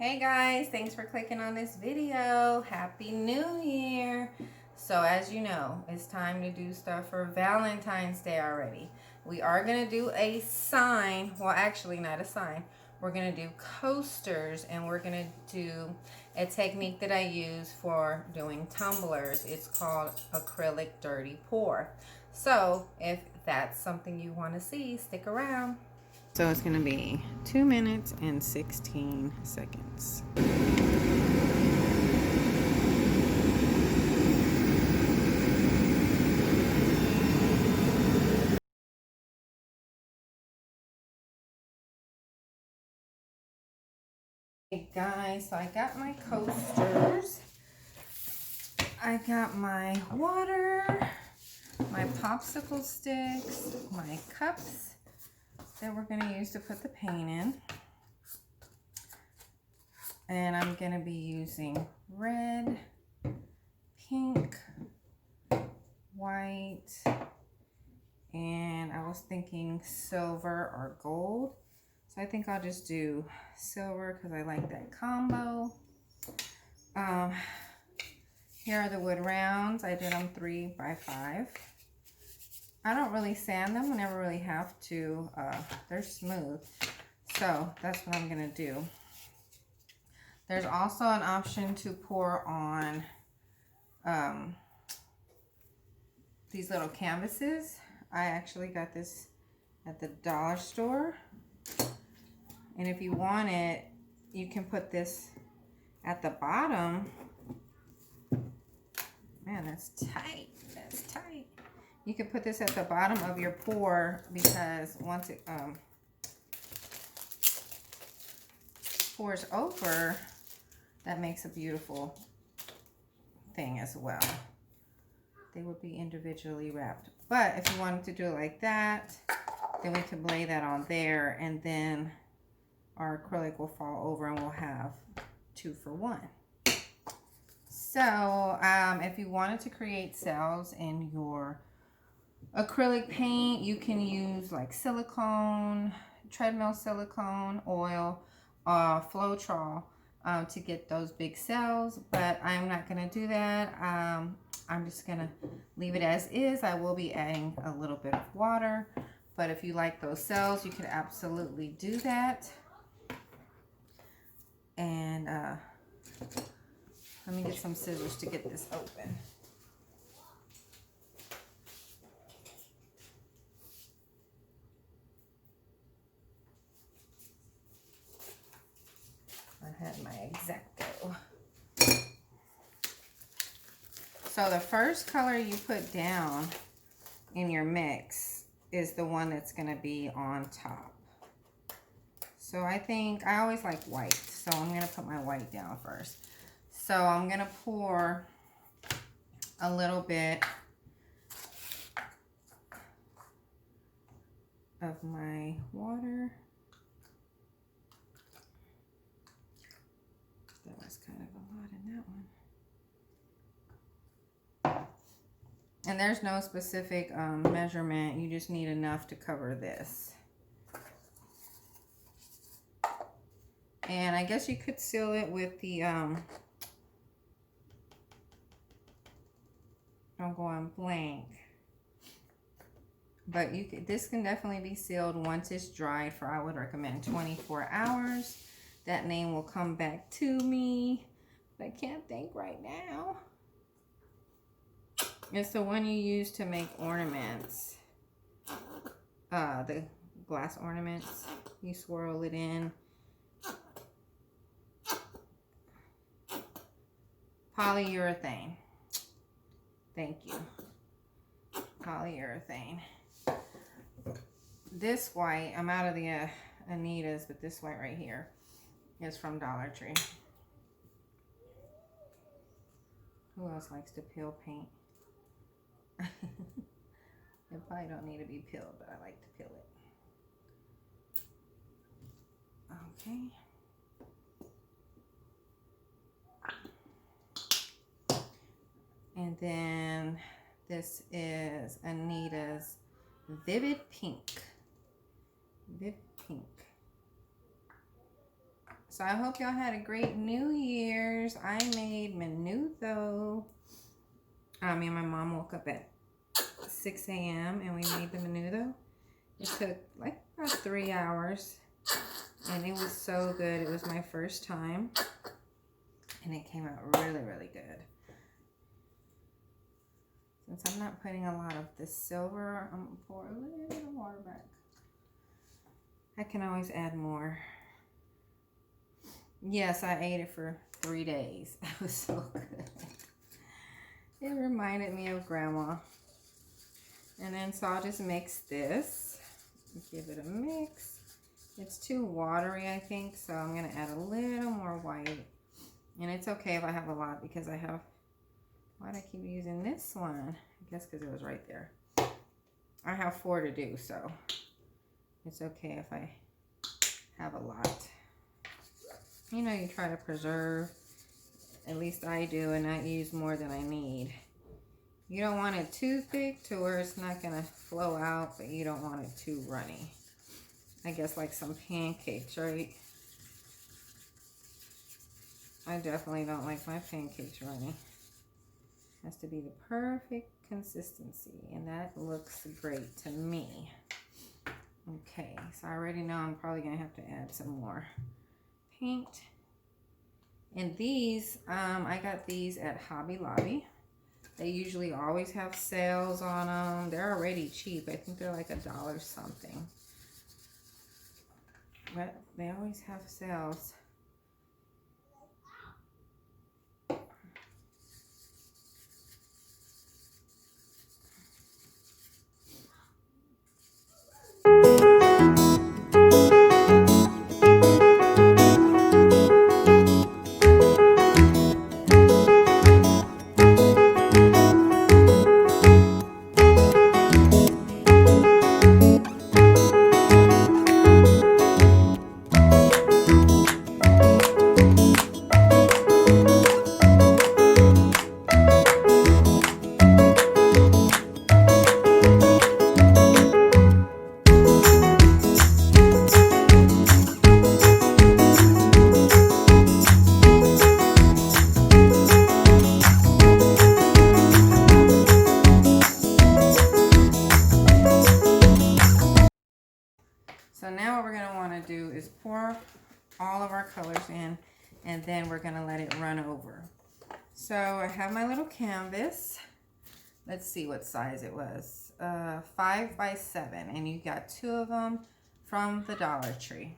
Hey guys, thanks for clicking on this video. Happy New Year. So as you know, it's time to do stuff for Valentine's Day already. We are going to do a sign. Well, actually not a sign. We're going to do coasters, and we're going to do a technique that I use for doing tumblers. It's called acrylic dirty pour. So if that's something you want to see, stick around. So it's going to be 2 minutes and 16 seconds. Hey guys, so I got my coasters. I got my water, my popsicle sticks, my cups that we're going to use to put the paint in. And I'm going to be using red, pink, white, and I was thinking silver or gold. So I think I'll just do silver because I like that combo. Here are the wood rounds. I did them 3 by 5. I don't really sand them. I never really have to. They're smooth. So that's what I'm going to do. There's also an option to pour on these little canvases. I actually got this at the dollar store. And if you want it, you can put this at the bottom. Man, that's tight. That's tight. You can put this at the bottom of your pour because once it pours over, that makes a beautiful thing as well. They would be individually wrapped. But if you wanted to do it like that, then we can lay that on there, and then our acrylic will fall over and we'll have 2 for 1. So if you wanted to create cells in your acrylic paint, you can use like silicone, treadmill silicone, oil, Floetrol to get those big cells, but I'm not going to do that. I'm just going to leave it as is. I will be adding a little bit of water, but if you like those cells, you can absolutely do that. And let me get some scissors to get this open. I had my X-Acto. So the first color you put down in your mix is the one that's going to be on top. So I think I always like white, so I'm going to put my white down first. So I'm going to pour a little bit of my water. That was kind of a lot in that one. And there's no specific measurement. You just need enough to cover this. And I guess you could seal it with the, I'm going blank. But you could, this can definitely be sealed once it's dried for, I would recommend 24 hours. That name will come back to me, but I can't think right now. It's the one you use to make ornaments. The glass ornaments. You swirl it in. Polyurethane. Thank you. Polyurethane. This white, I'm out of the Anita's, but this white right here is from Dollar Tree. Who else likes to peel paint? It probably don't need to be peeled, but I like to peel it. Okay. And then this is Anita's Vivid Pink. Vivid Pink. So I hope y'all had a great New Year's. I made menudo. Me and my mom woke up at 6 a.m. and we made the menudo. It took like about 3 hours and it was so good. It was my first time and it came out really, really good. Since I'm not putting a lot of the silver, I'm gonna pour a little bit of water back. I can always add more. Yes, I ate it for 3 days. It was so good. It reminded me of Grandma. And then so I'll just mix this. Give it a mix. It's too watery, I think, so I'm gonna add a little more white. And it's okay if I have a lot because I have, why'd I keep using this one? I guess because it was right there. I have 4 to do, so it's okay if I have a lot. You know, you try to preserve, at least I do, and not use more than I need. You don't want it too thick to where it's not gonna flow out, but you don't want it too runny. I guess like some pancakes, right? I definitely don't like my pancakes runny. It has to be the perfect consistency, and that looks great to me. Okay, so I already know I'm probably gonna have to add some more paint. And these, I got these at Hobby Lobby. They usually always have sales on them. They're already cheap. I think they're like $1 something. But they always have sales. So now what we're going to want to do is pour all of our colors in, and then we're going to let it run over. So I have my little canvas. Let's see what size it was. 5 by 7, and you got 2 of them from the Dollar Tree.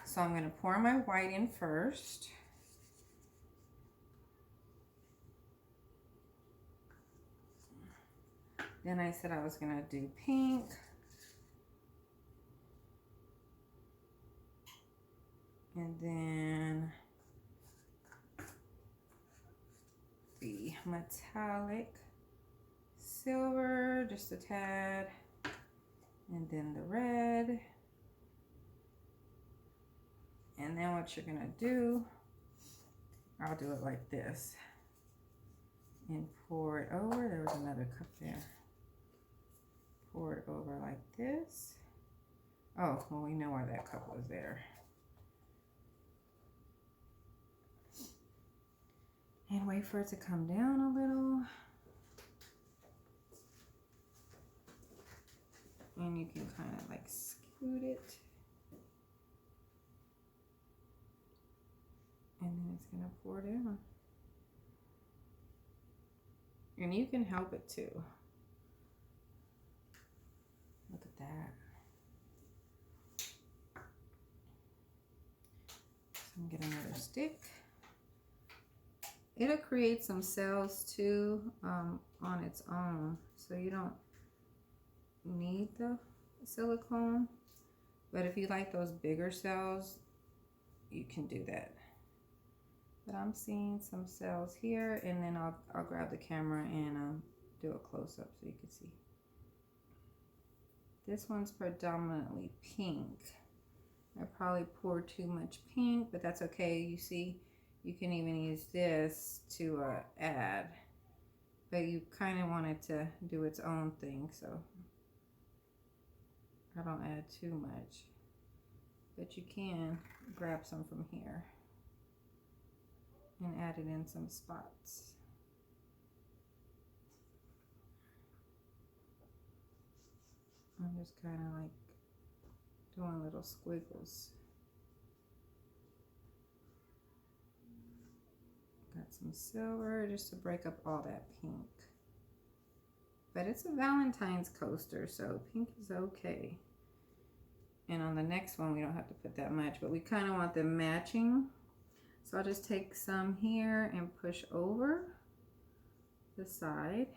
So I'm going to pour my white in first. Then I said I was going to do pink. And then the metallic silver, just a tad. And then the red. And then what you're gonna do, I'll do it like this. And pour it over. There was another cup there. Pour it over like this. Oh, well, we know why that cup was there. And wait for it to come down a little. And you can kind of like scoot it. And then it's gonna pour down. And you can help it too. Look at that. So I'm gonna get another stick. It'll create some cells too on its own, so you don't need the silicone. But if you like those bigger cells, you can do that. But I'm seeing some cells here, and then I'll grab the camera and do a close-up so you can see. This one's predominantly pink. I probably poured too much pink, but that's okay. You see, you can even use this to add, but you kind of want it to do its own thing, so I don't add too much. but you can grab some from here and add it in some spots. I'm just kind of like doing little squiggles. Got some silver just to break up all that pink. But it's a Valentine's coaster, so pink is okay. And on the next one, we don't have to put that much, but we kind of want them matching. So I'll just take some here and push over the side.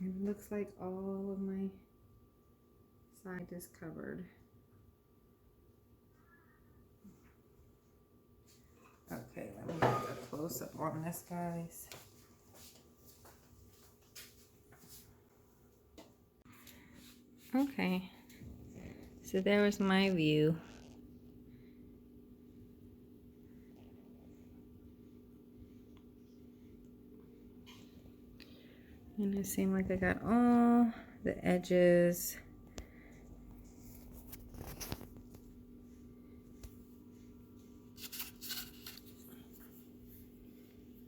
And it looks like all of my side is covered. Okay, let me get a close up on this, guys. Okay, so there was my view. And it seemed like I got all the edges.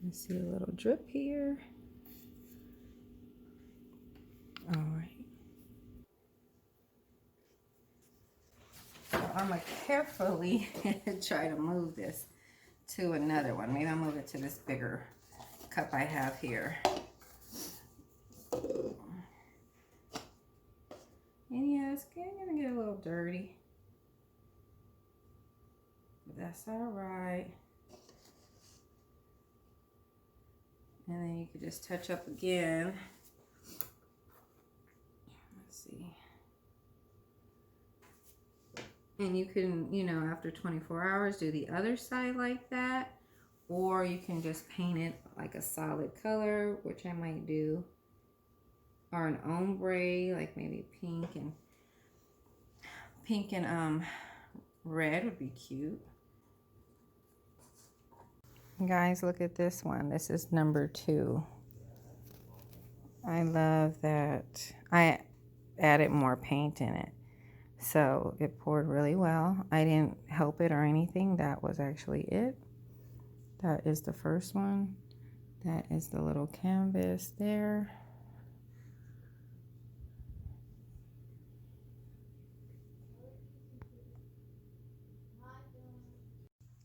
I see a little drip here. All right. So I'm gonna carefully try to move this to another one. Maybe I'll move it to this bigger cup I have here. And yeah, it's gonna get a little dirty, but that's all right. And then you could just touch up again. Let's see. And you can, you know, after 24 hours, do the other side like that. Or you can just paint it like a solid color, which I might do. Or an ombre, like maybe pink and red would be cute. Guys, look at this one. This is number 2. I love that I added more paint in it. So it poured really well. I didn't help it or anything. That was actually it. That is the first one. That is the little canvas there.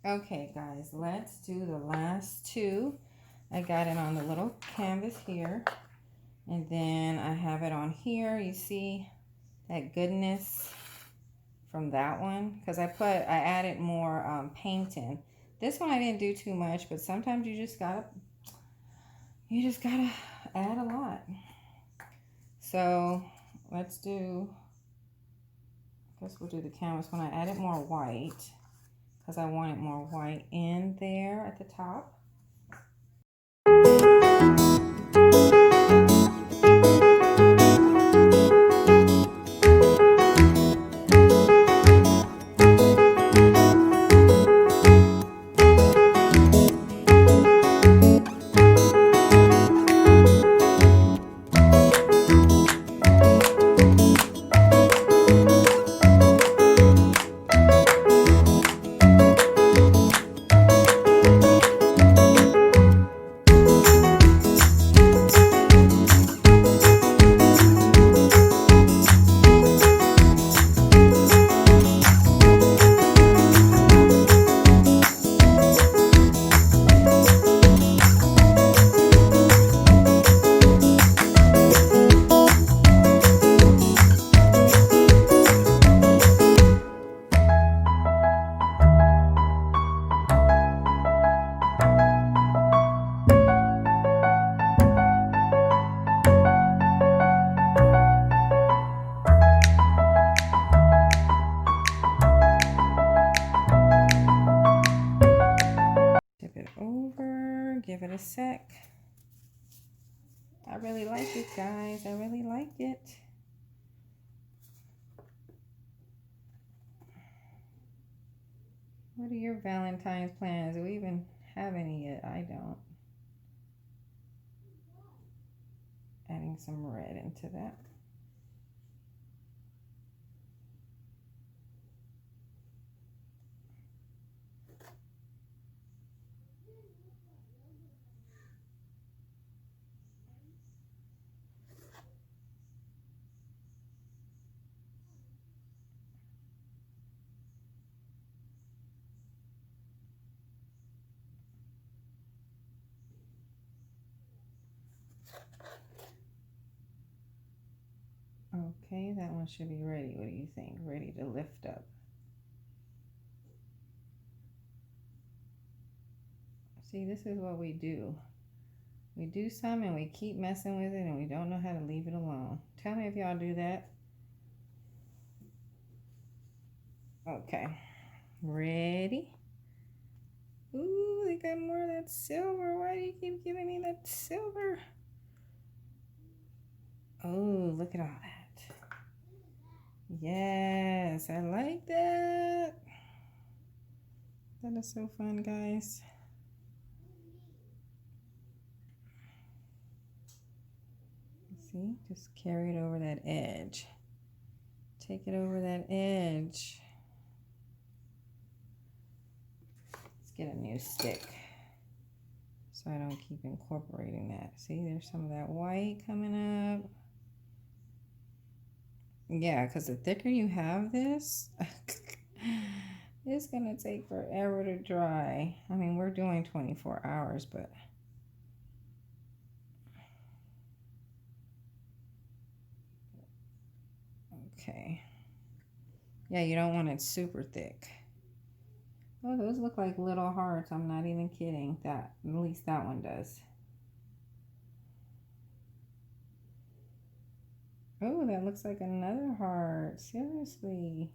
Okay, guys, let's do the last 2. I got it on the little canvas here. And then I have it on here. You see that goodness from that one? Because I added more paint in. This one I didn't do too much, but sometimes you just gotta add a lot. So let's do, I guess we'll do the canvas one. I added more white because I wanted more white in there at the top. Give it a sec. I really like it, guys. I really like it. What are your Valentine's plans? Do we even have any yet? I don't. Adding some red into that. Okay, that one should be ready. What do you think? Ready to lift up. See, this is what we do. We do some and we keep messing with it and we don't know how to leave it alone. Tell me if y'all do that. Okay, ready? Ooh, they got more of that silver. Why do you keep giving me that silver? Oh, look at all that. Yes, I like that. That is so fun, guys. See, just carry it over that edge. Take it over that edge. Let's get a new stick so I don't keep incorporating that. See, there's some of that white coming up. Yeah, because the thicker you have this, it's going to take forever to dry. I mean, we're doing 24 hours, but... Okay. Yeah, you don't want it super thick. Oh, those look like little hearts. I'm not even kidding. That, at least that one does. Oh, that looks like another heart. Seriously.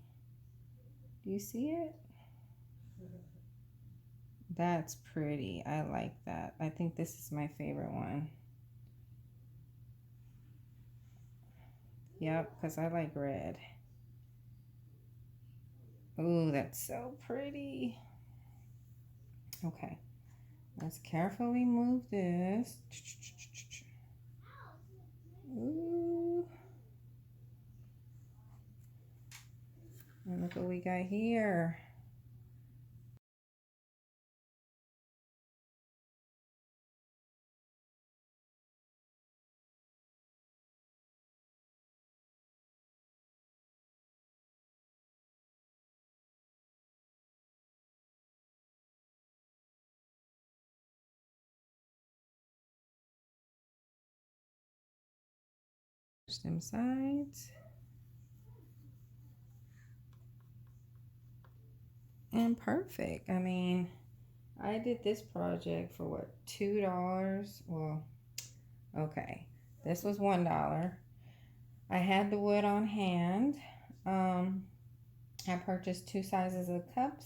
Do you see it? That's pretty. I like that. I think this is my favorite one. Yep, because I like red. Ooh, that's so pretty. Okay. Let's carefully move this. Ooh. And look what we got here. Them sides. And perfect. I mean, I did this project for what, $2? Well, okay. This was $1. I had the wood on hand. I purchased 2 sizes of cups,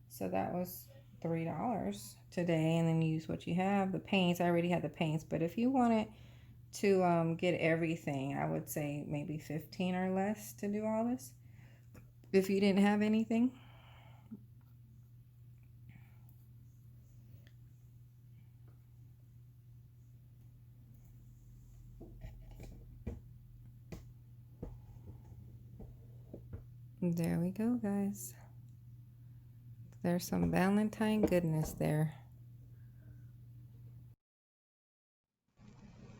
so that was $3 today. And then you use what you have. The paints, I already had the paints, but if you wanted to get everything, I would say maybe 15 or less to do all this if you didn't have anything. There we go, guys. There's some Valentine goodness there.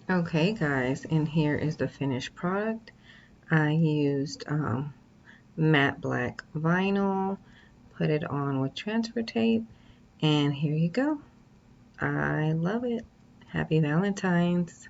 Okay, guys, and here is the finished product. I used matte black vinyl, put it on with transfer tape, and here you go. I love it. Happy Valentine's.